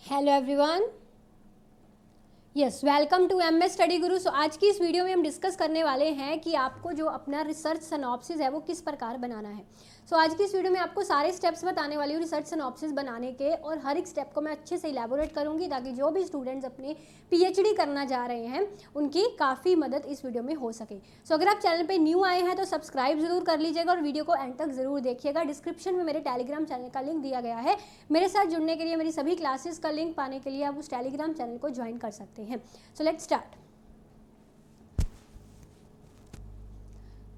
Hello everyone, yes welcome to MS study Guru. So आज की इस वीडियो में हम डिस्कस करने वाले हैं कि आपको जो अपना रिसर्च सिनॉप्सिस है वो किस प्रकार बनाना है। सो आज की इस वीडियो में आपको सारे स्टेप्स बताने वाली हूँ रिसर्च सिनॉप्सिस बनाने के, और हर एक स्टेप को मैं अच्छे से इलेबोरेट करूँगी ताकि जो भी स्टूडेंट्स अपनी पीएचडी करना चाह रहे हैं उनकी काफ़ी मदद इस वीडियो में हो सके। सो अगर आप चैनल पर न्यू आए हैं तो सब्सक्राइब जरूर कर लीजिएगा और वीडियो को एंड तक जरूर देखिएगा। डिस्क्रिप्शन में मेरे टेलीग्राम चैनल का लिंक दिया गया है। मेरे साथ जुड़ने के लिए, मेरी सभी क्लासेस का लिंक पाने के लिए आप उस टेलीग्राम चैनल को ज्वाइन कर सकते हैं। So let's start.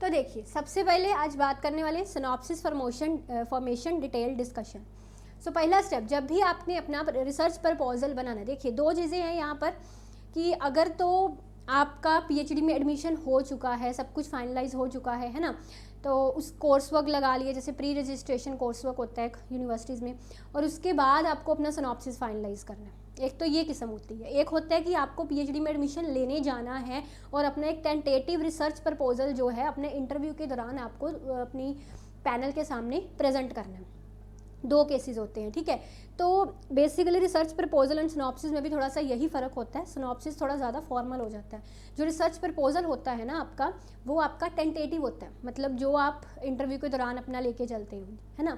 तो देखिए, सबसे पहले आज बात करने वाले सिनॉप्सिस फॉर्मेशन डिटेल डिस्कशन। सो पहला स्टेप, जब भी आपने अपना रिसर्च प्रपोजल बनाना, देखिए दो चीज़ें हैं यहाँ पर कि अगर तो आपका पीएचडी में एडमिशन हो चुका है, सब कुछ फाइनलाइज हो चुका है ना, तो उस कोर्स वर्क लगा लिए, जैसे प्री रजिस्ट्रेशन कोर्स वर्क होता है यूनिवर्सिटीज़ में, और उसके बाद आपको अपना सिनॉप्सिस फाइनलाइज करना है। एक तो ये किस्म होती है। एक होता है कि आपको पीएचडी में एडमिशन लेने जाना है और अपना एक टेंटेटिव रिसर्च प्रपोजल जो है अपने इंटरव्यू के दौरान आपको अपनी पैनल के सामने प्रेजेंट करना है। दो केसेस होते हैं, ठीक है। तो basically research proposal and synopsis में भी थोड़ा सा यही फ़र्क होता है। सिनॉप्सिस थोड़ा ज़्यादा फॉर्मल हो जाता है। जो रिसर्च प्रपोजल होता है ना आपका, वो आपका टेंटेटिव होता है, मतलब जो आप इंटरव्यू के दौरान अपना लेके चलते हो, है ना।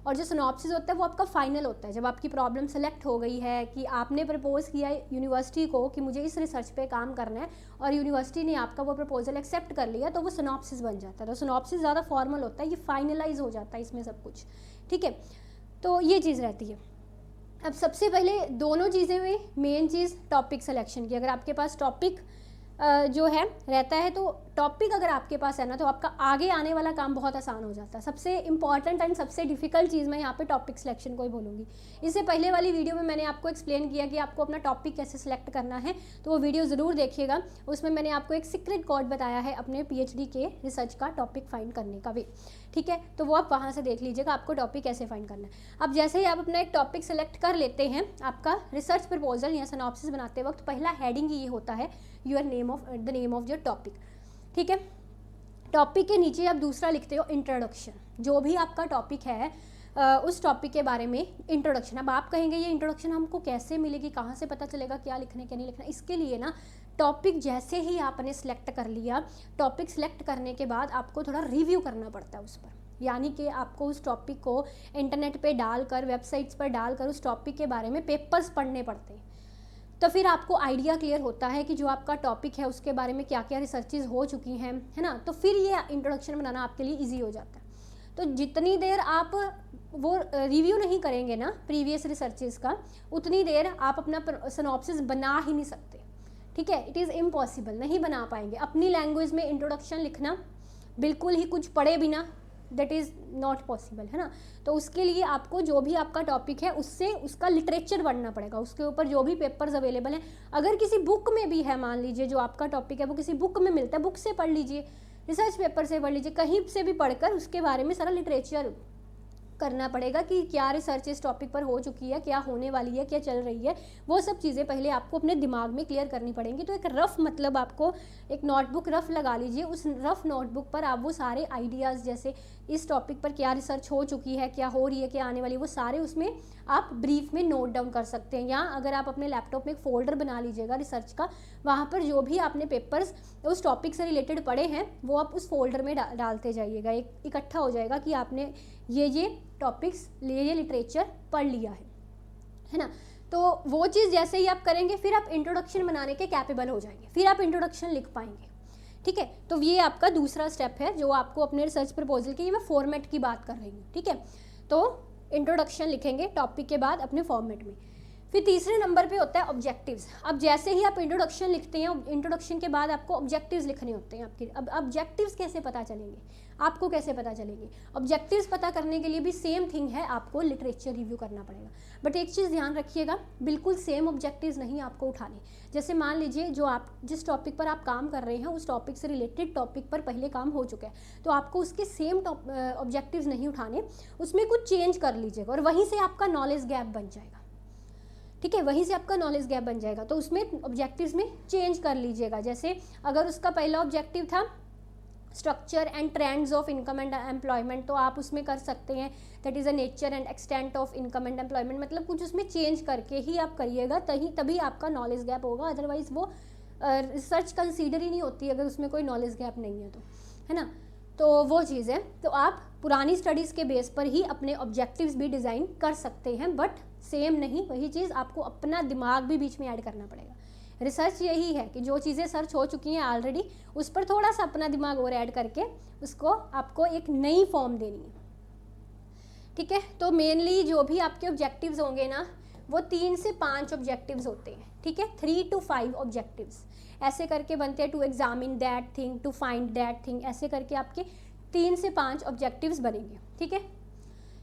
और जो सिनॉप्सिस होता है वो आपका फाइनल होता है, जब आपकी प्रॉब्लम सेलेक्ट हो गई है कि आपने प्रपोज किया यूनिवर्सिटी को कि मुझे इस रिसर्च पे काम करना है और यूनिवर्सिटी ने आपका वो प्रपोजल एक्सेप्ट कर लिया, तो वो सिनॉप्सिस बन जाता है। तो सिनॉप्सिस ज़्यादा फॉर्मल होता है, ये फाइनलाइज हो जाता है इसमें सब कुछ, ठीक है। तो ये चीज़ रहती है। अब सबसे पहले दोनों चीज़ें में मेन चीज़ टॉपिक सिलेक्शन की। अगर आपके पास टॉपिक जो है रहता है, तो टॉपिक अगर आपके पास है ना, तो आपका आगे आने वाला काम बहुत आसान हो जाता है। सबसे इंपॉर्टेंट एंड सबसे डिफिकल्ट चीज़ मैं यहाँ पे टॉपिक सिलेक्शन को ही बोलूँगी। इससे पहले वाली वीडियो में मैंने आपको एक्सप्लेन किया कि आपको अपना टॉपिक कैसे सिलेक्ट करना है, तो वो वीडियो ज़रूर देखिएगा। उसमें मैंने आपको एक सीक्रेट कोड बताया है अपने पीएचडी के रिसर्च का टॉपिक फाइंड करने का भी, ठीक है। तो वो आप वहाँ से देख लीजिएगा आपको टॉपिक कैसे फाइंड करना है। अब जैसे ही आप अपना एक टॉपिक सेलेक्ट कर लेते हैं, आपका रिसर्च प्रपोजल या सिनॉप्सिस बनाते वक्त पहला हेडिंग ये होता है the name of your topic, ठीक है। टॉपिक के नीचे आप दूसरा लिखते हो इंट्रोडक्शन। जो भी आपका टॉपिक है उस टॉपिक के बारे में इंट्रोडक्शन। अब आप कहेंगे ये इंट्रोडक्शन हमको कैसे मिलेगी, कहाँ से पता चलेगा क्या लिखना है क्या नहीं लिखना। इसके लिए ना, टॉपिक जैसे ही आपने सेलेक्ट कर लिया, टॉपिक सेलेक्ट करने के बाद आपको थोड़ा रिव्यू करना पड़ता है उस पर। यानी कि आपको उस टॉपिक को इंटरनेट पे डालकर, वेबसाइट्स पर डालकर उस टॉपिक के बारे में पेपर्स पढ़ने पड़ते हैं। तो फिर आपको आइडिया क्लियर होता है कि जो आपका टॉपिक है उसके बारे में क्या क्या रिसर्चेज हो चुकी हैं, है ना। तो फिर ये इंट्रोडक्शन बनाना आपके लिए ईजी हो जाता है। तो जितनी देर आप वो रिव्यू नहीं करेंगे ना प्रीवियस रिसर्चेज का, उतनी देर आप अपना सिनॉप्सिस बना ही नहीं सकते, ठीक है। इट इज़ इम्पॉसिबल, नहीं बना पाएंगे। अपनी लैंग्वेज में इंट्रोडक्शन लिखना बिल्कुल ही कुछ पढ़े बिना, दैट इज़ नॉट पॉसिबल, है ना। तो उसके लिए आपको जो भी आपका टॉपिक है उससे उसका लिटरेचर पढ़ना पड़ेगा, उसके ऊपर जो भी पेपर्स अवेलेबल हैं। अगर किसी बुक में भी है, मान लीजिए जो आपका टॉपिक है वो किसी बुक में मिलता है, बुक से पढ़ लीजिए, रिसर्च पेपर से पढ़ लीजिए, कहीं से भी पढ़कर उसके बारे में सारा लिटरेचर करना पड़ेगा कि क्या रिसर्च इस टॉपिक पर हो चुकी है, क्या होने वाली है, क्या चल रही है। वो सब चीज़ें पहले आपको अपने दिमाग में क्लियर करनी पड़ेंगी। तो एक रफ़, मतलब आपको एक नोटबुक रफ़ लगा लीजिए, उस रफ़ नोटबुक पर आप वो सारे आइडियाज़, जैसे इस टॉपिक पर क्या रिसर्च हो चुकी है, क्या हो रही है, क्या आने वाली है, वो सारे उसमें आप ब्रीफ में नोट डाउन कर सकते हैं। या अगर आप अपने लैपटॉप में एक फ़ोल्डर बना लीजिएगा रिसर्च का, वहाँ पर जो भी आपने पेपर्स उस टॉपिक से रिलेटेड पढ़े हैं वो आप उस फोल्डर में डालते जाइएगा। एक इकट्ठा हो जाएगा कि आपने ये टॉपिक्स, ये लिटरेचर पढ़ लिया है ना। तो वो चीज़ जैसे ही आप करेंगे, फिर आप इंट्रोडक्शन बनाने के कैपेबल हो जाएंगे, फिर आप इंट्रोडक्शन लिख पाएंगे, ठीक है। तो ये आपका दूसरा स्टेप है जो आपको अपने रिसर्च प्रपोजल के, ये मैं फॉर्मेट की बात कर रही हूँ, ठीक है। तो इंट्रोडक्शन लिखेंगे टॉपिक के बाद अपने फॉर्मेट में। फिर तीसरे नंबर पे होता है ऑब्जेक्टिव्स। अब जैसे ही आप इंट्रोडक्शन लिखते हैं, इंट्रोडक्शन के बाद आपको ऑब्जेक्टिव्स लिखने होते हैं आपके। अब ऑब्जेक्टिव्स कैसे पता चलेंगे, आपको कैसे पता चलेंगे? ऑब्जेक्टिव्स पता करने के लिए भी सेम थिंग है, आपको लिटरेचर रिव्यू करना पड़ेगा। बट एक चीज़ ध्यान रखिएगा, बिल्कुल सेम ऑब्जेक्टिव्स नहीं आपको उठाने। जैसे मान लीजिए जो आप जिस टॉपिक पर आप काम कर रहे हैं उस टॉपिक से रिलेटेड टॉपिक पर पहले काम हो चुका है, तो आपको उसके सेम ऑब्जेक्टिव्स नहीं उठाने, उसमें कुछ चेंज कर लीजिएगा और वहीं से आपका नॉलेज गैप बन जाएगा, ठीक है। वहीं से आपका नॉलेज गैप बन जाएगा, तो उसमें ऑब्जेक्टिव्स में चेंज कर लीजिएगा। जैसे अगर उसका पहला ऑब्जेक्टिव था structure and trends of income and employment, तो आप उसमें कर सकते हैं that is a nature and extent of income and employment, मतलब कुछ उसमें चेंज करके ही आप करिएगा, तभी आपका नॉलेज गैप होगा, अदरवाइज वो रिसर्च कंसीडर ही नहीं होती अगर उसमें कोई नॉलेज गैप नहीं है तो, है ना। तो वो चीज़ है, तो आप पुरानी स्टडीज़ के बेस पर ही अपने ऑब्जेक्टिव्स भी डिज़ाइन कर सकते हैं, बट सेम नहीं, वही चीज़ आपको अपना दिमाग भी बीच में ऐड करना पड़ेगा। रिसर्च यही है कि जो चीज़ें सर्च हो चुकी हैं ऑलरेडी, उस पर थोड़ा सा अपना दिमाग और ऐड करके उसको आपको एक नई फॉर्म देनी है, ठीक है। तो मेनली जो भी आपके ऑब्जेक्टिव्स होंगे ना, वो 3 से 5 ऑब्जेक्टिव्स होते हैं, ठीक है, 3 to 5 ऑब्जेक्टिव्स ऐसे करके बनते हैं, to examine that thing, to find that thing, ऐसे करके आपके 3 से 5 ऑब्जेक्टिव्स बनेंगे, ठीक है।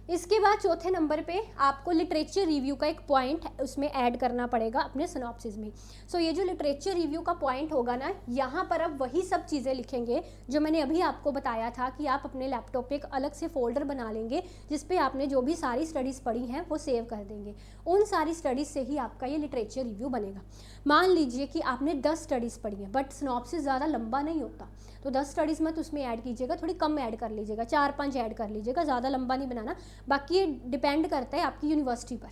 इसके बाद चौथे नंबर पे आपको लिटरेचर रिव्यू का एक पॉइंट उसमें ऐड करना पड़ेगा अपने सिनॉप्सिस में। सो ये जो लिटरेचर रिव्यू का पॉइंट होगा ना, यहाँ पर अब वही सब चीज़ें लिखेंगे जो मैंने अभी आपको बताया था कि आप अपने लैपटॉप पे एक अलग से फोल्डर बना लेंगे जिस पे आपने जो भी सारी स्टडीज़ पढ़ी हैं वो सेव कर देंगे। उन सारी स्टडीज़ से ही आपका ये लिटरेचर रिव्यू बनेगा। मान लीजिए कि आपने 10 स्टडीज़ पढ़ी हैं, बट सिनॉप्सिस ज़्यादा लंबा नहीं होता, तो 10 स्टडीज़ मत उसमें ऐड कीजिएगा, थोड़ी कम ऐड कर लीजिएगा, 4-5 ऐड कर लीजिएगा, ज़्यादा लंबा नहीं बनाना। बाकी ये डिपेंड करता है आपकी यूनिवर्सिटी पर,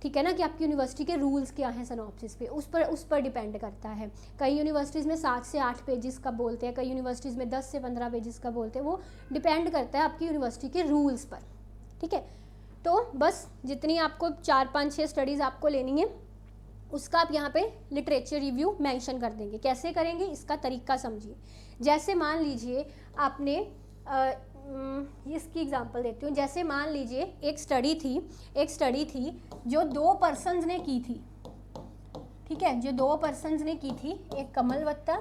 ठीक है ना, कि आपकी यूनिवर्सिटी के रूल्स क्या हैं सिनॉप्सिस पे, उस पर डिपेंड करता है। कई यूनिवर्सिटीज़ में 7 से 8 पेजेस का बोलते हैं, कई यूनिवर्सिटीज़ में 10 से 15 पेजेस का बोलते हैं, वो डिपेंड करता है आपकी यूनिवर्सिटी के रूल्स पर, ठीक है। तो बस जितनी आपको 4-5-6 स्टडीज़ आपको लेनी है, उसका आप यहाँ पे लिटरेचर रिव्यू मेंशन कर देंगे। कैसे करेंगे इसका तरीका समझिए। जैसे मान लीजिए आपने इसकी एग्जांपल देती हूँ। जैसे मान लीजिए एक स्टडी थी जो 2 पर्सन्स ने की थी, ठीक है, जो 2 पर्सन्स ने की थी, एक कमल वत्ता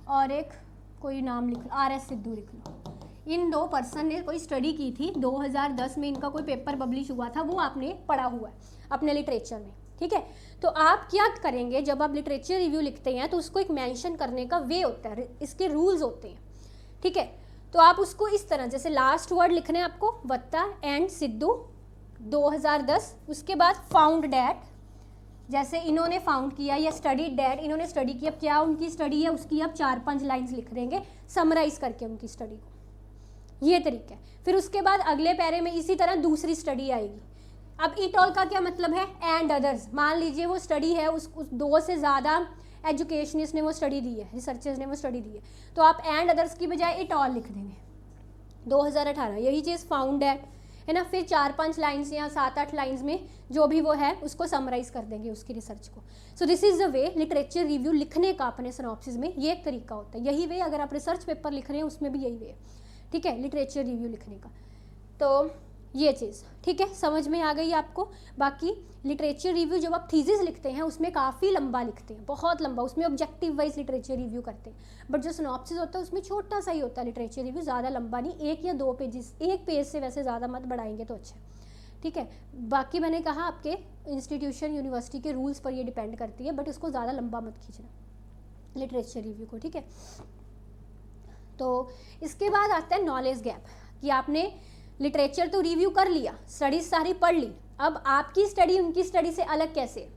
और एक कोई नाम लिख, RS सिद्धू लिख लो। इन 2 पर्सन ने कोई स्टडी की थी, 2010 में इनका कोई पेपर पब्लिश हुआ था, वो आपने पढ़ा हुआ है अपने लिटरेचर में, ठीक है। तो आप क्या करेंगे, जब आप लिटरेचर रिव्यू लिखते हैं तो उसको एक मेंशन करने का वे होता है, इसके रूल्स होते हैं, ठीक है। तो आप उसको इस तरह, जैसे लास्ट वर्ड लिखने हैं आपको, वत्ता एंड सिद्धू 2010, उसके बाद फाउंड डैट, जैसे इन्होंने फाउंड किया, या स्टडी डैट, इन्होंने स्टडी किया, क्या उनकी स्टडी है उसकी आप 4-5 लाइन्स लिख देंगे समराइज करके उनकी स्टडी को, ये तरीका है। फिर उसके बाद अगले पैरे में इसी तरह दूसरी स्टडी आएगी। अब इट ऑल का क्या मतलब है, एंड अदर्स। मान लीजिए वो स्टडी है, उस 2 से ज़्यादा एजुकेशनिस्ट ने वो स्टडी दी है, रिसर्चर्स ने वो स्टडी दी है, तो आप एंड अदर्स की बजाय इट ऑल लिख देंगे 2018, यही चीज़ फाउंड है ना। फिर 4-5 लाइन्स या 7-8 लाइन्स में जो भी वो है उसको समराइज कर देंगे उसकी रिसर्च को। So this is the way literature review लिखने का अपने सिनॉप्सिस में, ये एक तरीका होता है। यही वे अगर आप रिसर्च पेपर लिख रहे हैं उसमें भी यही वे है, ठीक है, लिटरेचर रिव्यू लिखने का। तो ये चीज़ ठीक है, समझ में आ गई आपको। बाकी लिटरेचर रिव्यू जब आप थीसिस लिखते हैं उसमें काफ़ी लंबा लिखते हैं, बहुत लंबा, उसमें ऑब्जेक्टिव वाइज लिटरेचर रिव्यू करते हैं। बट जो सिनॉप्सिस होता है उसमें छोटा सा ही होता है लिटरेचर रिव्यू, ज़्यादा लंबा नहीं, 1 या 2 पेजेस, 1 पेज से वैसे ज़्यादा मत बढ़ाएंगे तो अच्छा है, ठीक है। बाकी मैंने कहा आपके इंस्टीट्यूशन यूनिवर्सिटी के रूल्स पर ये डिपेंड करती है, बट इसको ज़्यादा लंबा मत खींचना लिटरेचर रिव्यू को, ठीक है। तो इसके बाद आता है नॉलेज गैप, कि आपने लिटरेचर तो रिव्यू कर लिया, स्टडीज सारी पढ़ ली, अब आपकी स्टडी उनकी स्टडी से अलग कैसे।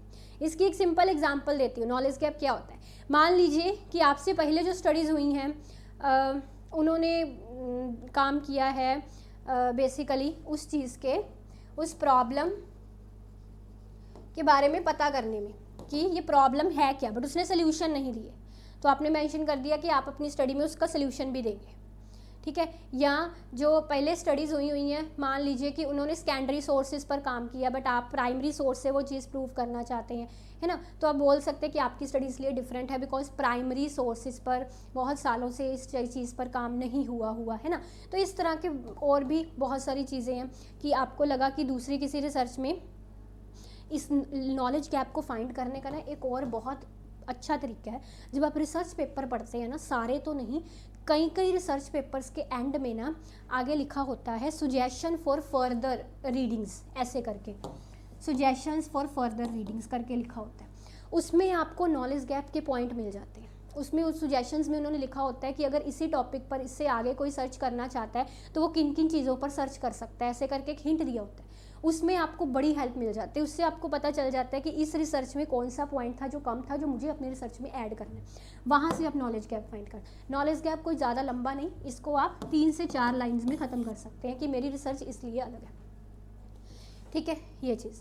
इसकी एक सिंपल एग्जांपल देती हूँ, नॉलेज गैप क्या होता है। मान लीजिए कि आपसे पहले जो स्टडीज़ हुई हैं उन्होंने काम किया है बेसिकली उस चीज़ के, उस प्रॉब्लम के बारे में पता करने में कि ये प्रॉब्लम है क्या, बट उसने सोल्यूशन नहीं दिए, तो आपने मेंशन कर दिया कि आप अपनी स्टडी में उसका सोल्यूशन भी देंगे, ठीक है। या जो पहले स्टडीज़ हुई हैं, मान लीजिए कि उन्होंने सेकेंडरी सोर्सेज पर काम किया, बट आप प्राइमरी सोर्स से वो चीज़ प्रूव करना चाहते हैं, है ना, तो आप बोल सकते हैं कि आपकी स्टडी इसलिए डिफरेंट है बिकॉज प्राइमरी सोर्सेज पर बहुत सालों से इस चीज़ पर काम नहीं हुआ है ना। तो इस तरह के और भी बहुत सारी चीज़ें हैं कि आपको लगा कि दूसरी किसी रिसर्च में इस नॉलेज गैप को फाइंड करने का ना एक और बहुत अच्छा तरीका है। जब आप रिसर्च पेपर पढ़ते हैं ना, सारे तो नहीं, कई रिसर्च पेपर्स के एंड में ना आगे लिखा होता है सुजेशन फॉर फर्दर रीडिंग्स, ऐसे करके सुजेशंस फॉर फर्दर रीडिंग्स करके लिखा होता है। उसमें आपको नॉलेज गैप के पॉइंट मिल जाते हैं। उसमें उस सुजेशंस में उन्होंने लिखा होता है कि अगर इसी टॉपिक पर इससे आगे कोई सर्च करना चाहता है तो वो किन किन चीज़ों पर सर्च कर सकता है, ऐसे करके एक हिंट दिया होता है। उसमें आपको बड़ी हेल्प मिल जाती है। उससे आपको पता चल जाता है कि इस रिसर्च में कौन सा पॉइंट था जो कम था, जो मुझे अपने रिसर्च में ऐड करना है। वहाँ से आप नॉलेज गैप फाइंड कर, नॉलेज गैप कोई ज़्यादा लंबा नहीं, इसको आप 3 से 4 लाइन्स में ख़त्म कर सकते हैं कि मेरी रिसर्च इसलिए अलग है। ठीक है, ये चीज़।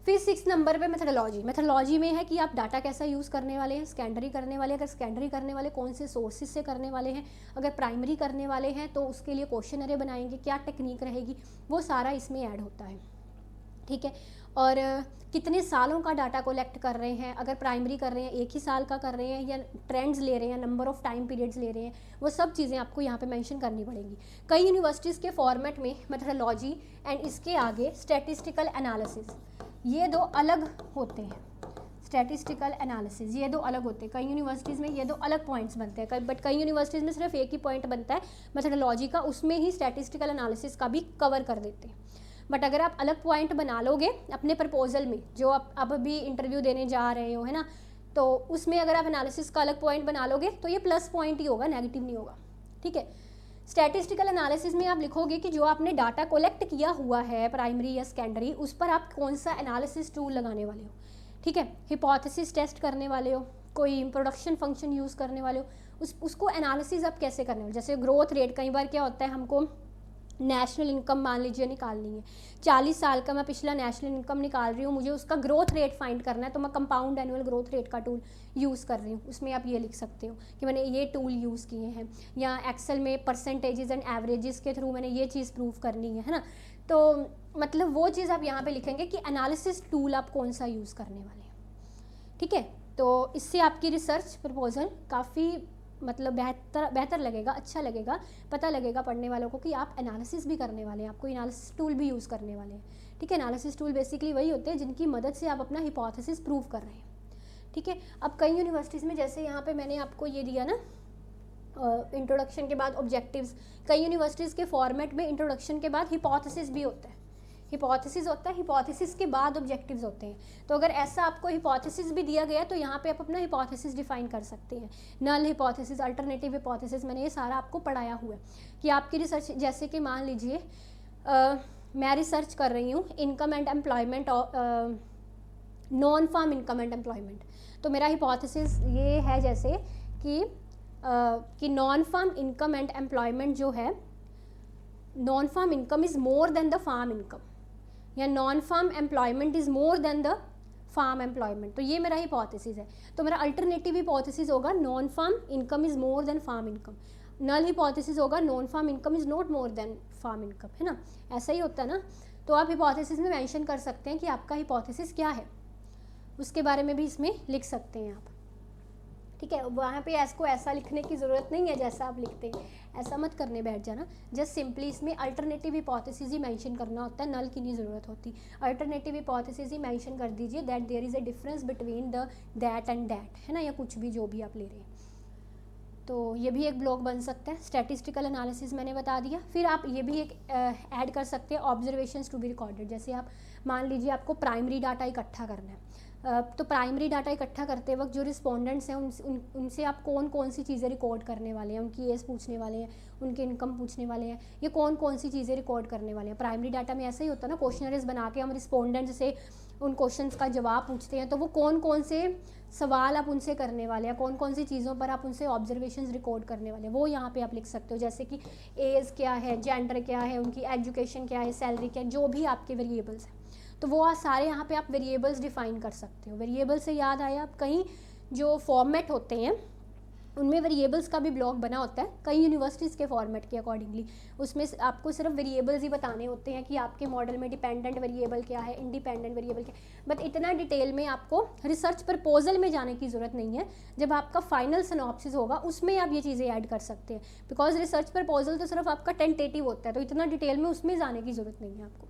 फिर 6 नंबर पे मेथडोलॉजी। मेथडोलॉजी में है कि आप डाटा कैसा यूज़ करने वाले हैं, सेकेंडरी करने वाले, अगर सेकेंडरी करने वाले कौन से सोर्सेज से करने वाले हैं, अगर प्राइमरी करने वाले हैं तो उसके लिए क्वेश्चन अरे बनाएंगे, क्या टेक्निक रहेगी, वो सारा इसमें ऐड होता है। ठीक है, और कितने सालों का डाटा कलेक्ट कर रहे हैं, अगर प्राइमरी कर रहे हैं 1 ही साल का कर रहे हैं या ट्रेंड्स ले रहे हैं, नंबर ऑफ टाइम पीरियड्स ले रहे हैं, वो सब चीज़ें आपको यहाँ पे मेंशन करनी पड़ेंगी। कई यूनिवर्सिटीज़ के फॉर्मेट में मेथडोलॉजी एंड इसके आगे स्टैटिस्टिकल एनालिसिस, ये दो अलग होते हैं। स्टैटिस्टिकल एनालिसिस ये दो अलग होते हैं, कई यूनिवर्सिटीज़ में ये दो अलग पॉइंट्स बनते हैं, बट कई यूनिवर्सिटीज़ में सिर्फ एक ही पॉइंट बनता है मेथडोलॉजी का, उसमें ही स्टैटिस्टिकल एनालिसिस का भी कवर कर देते हैं। बट अगर आप अलग पॉइंट बना लोगे अपने प्रपोजल में, जो आप अब भी इंटरव्यू देने जा रहे हो, है ना, तो उसमें अगर आप एनालिसिस का अलग पॉइंट बना लोगे तो ये प्लस पॉइंट ही होगा, नेगेटिव नहीं होगा। ठीक है, स्टैटिस्टिकल एनालिसिस में आप लिखोगे कि जो आपने डाटा कलेक्ट किया हुआ है प्राइमरी या सेकेंडरी, उस पर आप कौन सा एनालिसिस टूल लगाने वाले हो। ठीक है, हिपोथेसिस टेस्ट करने वाले हो, कोई प्रोडक्शन फंक्शन यूज़ करने वाले हो, उसको एनालिसिस आप कैसे करने वाले। जैसे ग्रोथ रेट, कई बार क्या होता है, हमको नेशनल इनकम मान लीजिए निकालनी है, 40 साल का मैं पिछला नेशनल इनकम निकाल रही हूँ, मुझे उसका ग्रोथ रेट फाइंड करना है, तो मैं कंपाउंड एनुअल ग्रोथ रेट का टूल यूज़ कर रही हूँ। उसमें आप ये लिख सकते हो कि मैंने ये टूल यूज़ किए हैं, या एक्सेल में परसेंटेजेस एंड एवरेजेस के थ्रू मैंने ये चीज़ प्रूव करनी है ना। तो मतलब वो चीज़ आप यहाँ पे लिखेंगे कि एनालिसिस टूल आप कौन सा यूज़ करने वाले हैं। ठीक है, तो इससे आपकी रिसर्च प्रपोजल काफ़ी मतलब बेहतर लगेगा, अच्छा लगेगा, पता लगेगा पढ़ने वालों को कि आप एनालिसिस भी करने वाले हैं, आपको एनालिसिस टूल भी यूज़ करने वाले हैं। ठीक है, एनालिसिस टूल बेसिकली वही होते हैं जिनकी मदद से आप अपना हिपोथेसिस प्रूव कर रहे हैं। ठीक है, अब कई यूनिवर्सिटीज़ में, जैसे यहाँ पे मैंने आपको ये दिया ना इंट्रोडक्शन के बाद ऑब्जेक्टिव्स, कई यूनिवर्सिटीज़ के फॉर्मेट में इंट्रोडक्शन के बाद हिपोथेसिस भी होता है, हिपोथेसिस होता है, हिपोथेसिस के बाद ऑब्जेक्टिव्स होते हैं। तो अगर ऐसा आपको हिपोथेसिस भी दिया गया तो यहाँ पे आप अपना हिपोथेसिस डिफाइन कर सकते हैं, नल हिपोथेसिस, अल्टरनेटिव हिपोथेसिस, मैंने ये सारा आपको पढ़ाया हुआ है कि आपकी रिसर्च, जैसे कि मान लीजिए मैं रिसर्च कर रही हूँ income and employment, non farm income and employment, तो मेरा हिपोथेसिस ये है जैसे कि non farm income and employment जो है, non farm income is more than the farm income, या non farm employment is more than the farm employment, तो ये मेरा हिपोथेसिस है। तो मेरा अल्टरनेटिव हिपोथेसिस होगा non farm income is more than farm income, null hypothesis होगा non farm income is not more than farm income, है ना, ऐसा ही होता है ना। तो आप हिपोथेसिस में मेंशन कर सकते हैं कि आपका हिपोथेसिस क्या है, उसके बारे में भी इसमें लिख सकते हैं आप। ठीक है, वहाँ पे इसको ऐसा लिखने की ज़रूरत नहीं है जैसा आप लिखते हैं, ऐसा मत करने बैठ जाना, जस्ट सिंपली इसमें अल्टरनेटिव हिपोथेसिस ही मेंशन करना होता है, नल की नहीं ज़रूरत होती। अल्टरनेटिव हिपोथेसिस ही मेंशन कर दीजिए that there is a difference between the that and that, है ना, या कुछ भी जो भी आप ले रहे हैं। तो ये भी एक ब्लॉक बन सकता है। स्टैटिस्टिकल एनालिसिस मैंने बता दिया। फिर आप ये भी एक ऐड कर सकते हैं ऑब्जर्वेशंस टू बी रिकॉर्डेड। जैसे आप मान लीजिए आपको प्राइमरी डाटा इकट्ठा करना है, तो प्राइमरी डाटा इकट्ठा करते वक्त जो रिस्पोंडेंट्स हैं उनसे आप कौन कौन सी चीज़ें रिकॉर्ड करने वाले हैं, उनकी एज पूछने वाले हैं, उनके इनकम पूछने वाले हैं, ये कौन कौन सी चीज़ें रिकॉर्ड करने वाले हैं। प्राइमरी डाटा में ऐसा ही होता है ना, क्वेश्चनरीज बना के हम रिस्पोंडेंट्स से उन क्वेश्चंस का जवाब पूछते हैं, तो वो कौन कौन से सवाल आप उनसे करने वाले हैं, कौन कौन सी चीज़ों पर आप उनसे ऑब्जर्वेशंस रिकॉर्ड करने वाले हैं, वो यहाँ पे आप लिख सकते हो। जैसे कि एज क्या है, जेंडर क्या है, उनकी एजुकेशन क्या है, सैलरी क्या है, जो भी आपके वेरिएबल्स हैं, तो वो सारे यहाँ पे आप वेरिएबल्स डिफाइन कर सकते हो। वेरिएबल से याद आया, आप कहीं जो फॉर्मेट होते हैं उनमें वेरिएबल्स का भी ब्लॉक बना होता है, कई यूनिवर्सिटीज़ के फॉर्मेट के अकॉर्डिंगली, उसमें आपको सिर्फ वेरिएबल्स ही बताने होते हैं कि आपके मॉडल में डिपेंडेंट वेरिएबल क्या है, इंडिपेंडेंट वेरिएबल क्या है, बट इतना डिटेल में आपको रिसर्च प्रपोजल में जाने की ज़रूरत नहीं है। जब आपका फाइनल सिनॉप्सिस होगा उसमें आप ये चीज़ें ऐड कर सकते हैं, बिकॉज रिसर्च प्रपोजल तो सिर्फ आपका टेंटेटिव होता है, तो इतना डिटेल में उसमें जाने की ज़रूरत नहीं है आपको।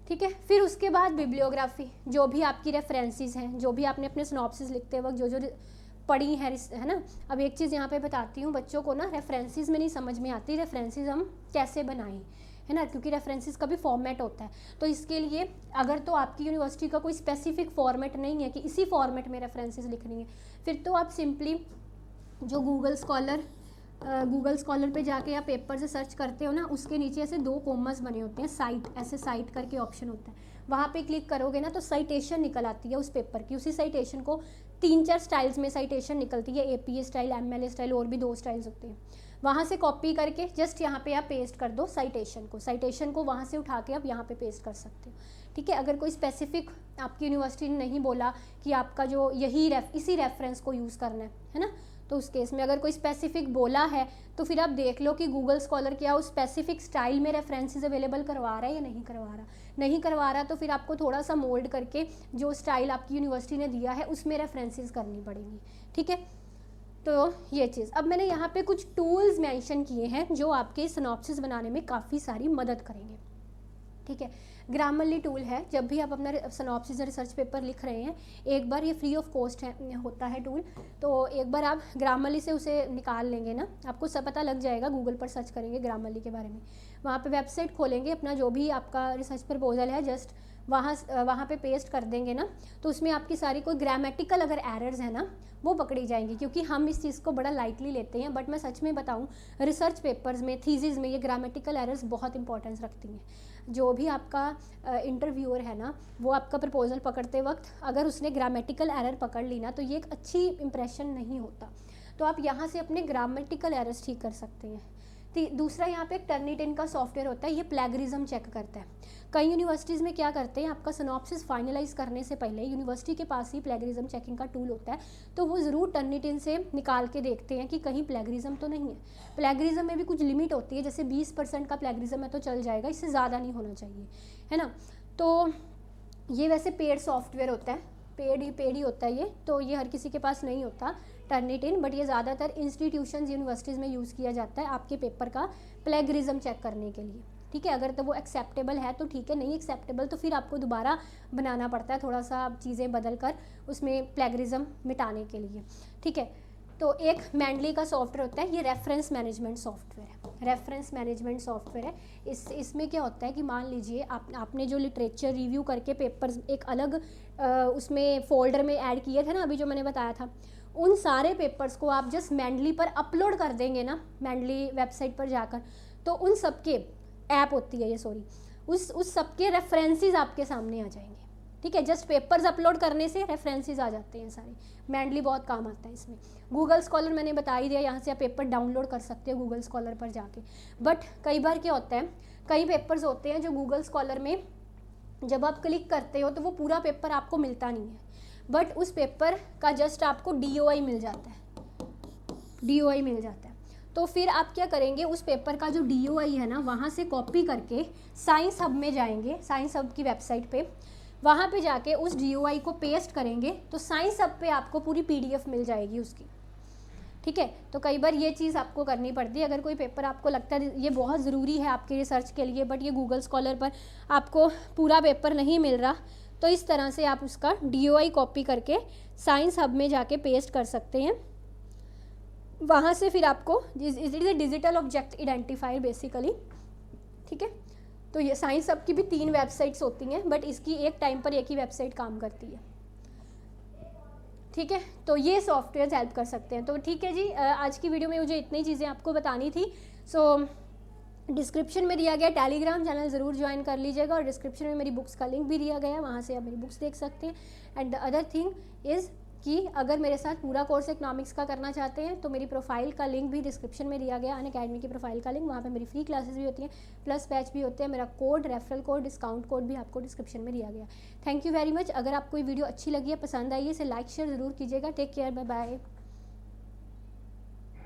ठीक है, फिर उसके बाद बिब्लियोग्राफी, जो भी आपकी रेफरेंसेस हैं, जो भी आपने अपने सिनॉप्सिस लिखते वक्त जो पढ़ी है ना। अब एक चीज़ यहाँ पे बताती हूँ, बच्चों को ना रेफरेंसेस में नहीं समझ में आती रेफरेंसेस हम कैसे बनाएं, है ना, क्योंकि रेफरेंसेस का भी फॉर्मेट होता है। तो इसके लिए अगर तो आपकी यूनिवर्सिटी का कोई स्पेसिफिक फॉर्मेट नहीं है कि इसी फॉर्मेट में रेफरेंसेस लिखनी है, फिर तो आप सिंपली जो गूगल स्कॉलर गूगल स्कॉलर पे जाके या पेपर से सर्च करते हो ना, उसके नीचे ऐसे 2 कॉमर्स बने होते हैं, साइट, ऐसे साइट करके ऑप्शन होता है, वहाँ पे क्लिक करोगे ना तो साइटेशन निकल आती है उस पेपर की। उसी साइटेशन को 3-4 स्टाइल्स में साइटेशन निकलती है, APA स्टाइल, MLA स्टाइल, और भी 2 स्टाइल्स होते हैं। वहाँ से कॉपी करके जस्ट यहाँ पे आप पेस्ट कर दो साइटेशन को वहाँ से उठा के आप यहाँ पे पेस्ट कर सकते हो। ठीक है, अगर कोई स्पेसिफिक आपकी यूनिवर्सिटी ने नहीं बोला कि आपका जो यही इसी रेफरेंस को यूज़ करना है ना, तो उस केस में अगर कोई स्पेसिफिक बोला है तो फिर आप देख लो कि गूगल स्कॉलर क्या उस स्पेसिफिक स्टाइल में रेफरेंसेस अवेलेबल करवा रहा है या नहीं करवा रहा तो फिर आपको थोड़ा सा मोल्ड करके जो स्टाइल आपकी यूनिवर्सिटी ने दिया है उसमें रेफरेंसेस करनी पड़ेंगी। ठीक है, तो ये चीज़। अब मैंने यहाँ पे कुछ टूल्स मेंशन किए हैं जो आपके सिनॉप्सिस बनाने में काफ़ी सारी मदद करेंगे। ठीक है, ग्रामरली टूल है, जब भी आप अपना सिनॉप्सिस या रिसर्च पेपर लिख रहे हैं एक बार, ये फ्री ऑफ कॉस्ट होता है टूल, तो एक बार आप ग्रामरली से उसे निकाल लेंगे ना, आपको सब पता लग जाएगा, गूगल पर सर्च करेंगे ग्रामरली के बारे में, वहाँ पे वेबसाइट खोलेंगे, अपना जो भी आपका रिसर्च प्रपोजल है जस्ट वहाँ पे पेस्ट कर देंगे ना, तो उसमें आपकी सारी कोई ग्रामेटिकल अगर एरर्स है ना वो पकड़ी जाएंगी, क्योंकि हम इस चीज़ को बड़ा लाइटली लेते हैं, बट मैं सच में बताऊँ रिसर्च पेपर्स में, थीसिस में ये ग्रामेटिकल एरर्स बहुत इंपॉर्टेंस रखती हैं। जो भी आपका इंटरव्यूअर है ना, वो आपका प्रपोजल पकड़ते वक्त अगर उसने ग्रामेटिकल एरर पकड़ ली ना तो ये एक अच्छी इंप्रेशन नहीं होता, तो आप यहाँ से अपने ग्रामेटिकल एरर्स ठीक कर सकते हैं। दूसरा यहाँ पे एक टर्निटिन का सॉफ्टवेयर होता है, ये प्लेगरिज्म चेक करता है। कई यूनिवर्सिटीज़ में क्या करते हैं, आपका सिनॉप्सिस फाइनलाइज करने से पहले यूनिवर्सिटी के पास ही प्लेगरिज्म चेकिंग का टूल होता है, तो वो ज़रूर टर्निटिन से निकाल के देखते हैं कि कहीं प्लेगरिज्म तो नहीं है। प्लेगरिज्म में भी कुछ लिमिट होती है, जैसे 20% का प्लेगरिज्म है तो चल जाएगा, इससे ज़्यादा नहीं होना चाहिए, है ना। तो ये वैसे पेड सॉफ्टवेयर होता है, पेड ही होता है ये, तो ये हर किसी के पास नहीं होता टर्निटिन, बट ये ज़्यादातर इंस्टीट्यूशंस यूनिवर्सिटीज़ में यूज़ किया जाता है आपके पेपर का प्लेगरिज्म चेक करने के लिए। ठीक है, अगर तो वो एक्सेप्टेबल है तो ठीक है, नहीं एक्सेप्टेबल तो फिर आपको दोबारा बनाना पड़ता है, थोड़ा सा चीज़ें बदल कर उसमें प्लेगरिज्म मिटाने के लिए। ठीक है, तो एक मैंडली का सॉफ्टवेयर होता है, ये रेफरेंस मैनेजमेंट सॉफ्टवेयर है। इसमें क्या होता है कि मान लीजिए आपने जो लिटरेचर रिव्यू करके पेपर्स एक अलग उसमें फोल्डर में ऐड किए थे ना, अभी जो मैंने बताया था, उन सारे पेपर्स को आप जस्ट मैंडली पर अपलोड कर देंगे ना, मैंडली वेबसाइट पर जाकर, तो उन सबके ऐप होती है ये, सॉरी, उस सबके रेफरेंसेस आपके सामने आ जाएंगे। ठीक है, जस्ट पेपर्स अपलोड करने से रेफरेंसेस आ जाते हैं सारे। मैंडली बहुत काम आता है इसमें। गूगल स्कॉलर मैंने बता ही दिया, यहाँ से आप पेपर डाउनलोड कर सकते हो गूगल स्कॉलर पर जाके। बट कई बार क्या होता है, कई पेपर्स होते हैं जो गूगल स्कॉलर में जब आप क्लिक करते हो तो वो पूरा पेपर आपको मिलता नहीं है, बट उस पेपर का जस्ट आपको DOI मिल जाता है। तो फिर आप क्या करेंगे, उस पेपर का जो DOI है ना, वहाँ से कॉपी करके साइंस हब में जाएंगे, साइंस हब की वेबसाइट पे, वहाँ पे जाके उस DOI को पेस्ट करेंगे तो साइंस हब पे आपको पूरी PDF मिल जाएगी उसकी। ठीक है, तो कई बार ये चीज़ आपको करनी पड़ती है, अगर कोई पेपर आपको लगता है ये बहुत ज़रूरी है आपके रिसर्च के लिए, बट ये गूगल स्कॉलर पर आपको पूरा पेपर नहीं मिल रहा, तो इस तरह से आप उसका DOI कॉपी करके साइंस हब में जाके पेस्ट कर सकते हैं। वहाँ से फिर आपको it is a digital object identifier basically. ठीक है, तो ये साइंस हब की भी 3 वेबसाइट्स होती हैं, बट इसकी एक टाइम पर एक ही वेबसाइट काम करती है। ठीक है, तो ये सॉफ्टवेयर हेल्प कर सकते हैं। तो ठीक है जी, आज की वीडियो में मुझे इतनी चीज़ें आपको बतानी थी। सो डिस्क्रिप्शन में दिया गया टेलीग्राम चैनल ज़रूर ज्वाइन कर लीजिएगा, और डिस्क्रिप्शन में मेरी बुक्स का लिंक भी दिया गया है, वहाँ से आप मेरी बुक्स देख सकते हैं। And the other thing is कि अगर मेरे साथ पूरा कोर्स इकोनॉमिक्स का करना चाहते हैं तो मेरी प्रोफाइल का लिंक भी डिस्क्रिप्शन में दिया गया, अनअकैडमी की प्रोफाइल का लिंक, वहाँ पे मेरी फ्री क्लासेस भी होती हैं, प्लस बैच भी होते हैं, मेरा code, referral code, discount code भी आपको डिस्क्रिप्शन में दिया गया। Thank you very much. अगर आपको ये वीडियो अच्छी लगी है, पसंद आई है, इसे लाइक शेयर ज़रूर कीजिएगा। Take care, bye bye.